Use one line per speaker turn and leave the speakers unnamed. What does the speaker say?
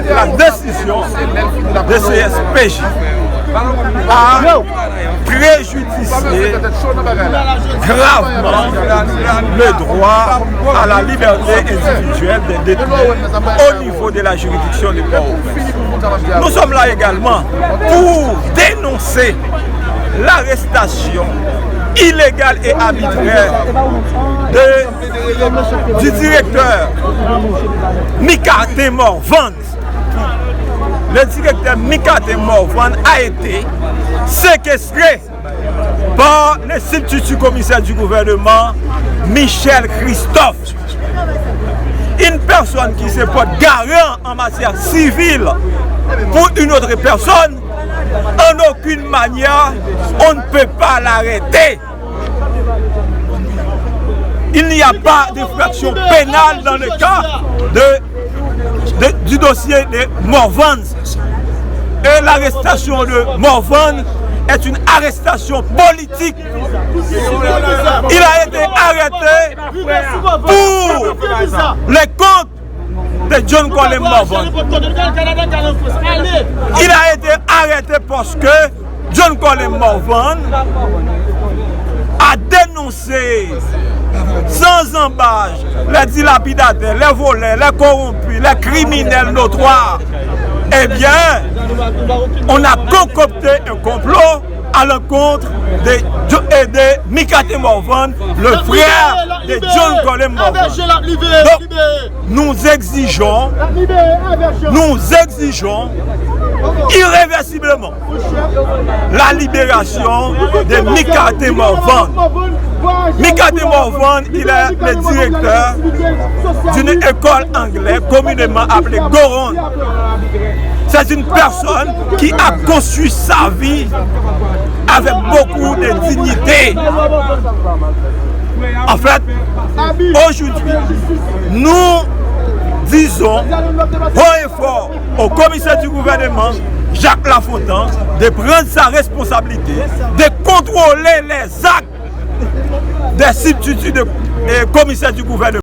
La décision de CSPJ a préjudicié gravement le droit à la liberté individuelle des détenus au niveau de la juridiction de Port-au-Prince. Nous sommes là également pour dénoncer l'arrestation illégale et arbitraire du directeur Mikate Morvan. Le directeur Mikate Morvan a été séquestré par le substitut commissaire du gouvernement Michel Christophe. Une personne qui se porte garant en matière civile pour une autre personne, en aucune manière, on ne peut pas l'arrêter. Il n'y a pas d'infraction pénale dans le cas du dossier de Morvan. Et l'arrestation de Morvan est une arrestation politique. Il a été arrêté pour les comptes de John Collins Morvan. Il a été arrêté parce que John Collins Morvan a dénoncé sans embâche les dilapidataires, les voleurs, les corrompus, les criminels notoires. Eh bien, on a concocté un complot à l'encontre de Mikate Morvan, le frère de John Collins Morvan. Donc, nous exigeons irréversiblement la libération de Mikate Morvan. Mikate Morvan, il est le directeur d'une école anglaise communément appelée Goron. C'est une personne qui a conçu sa vie avec beaucoup de dignité. En fait, aujourd'hui, nous disons haut et fort au commissaire du gouvernement, Jacques Lafontaine, de prendre sa responsabilité, de contrôler les actes des substituts de commissaire du gouvernement.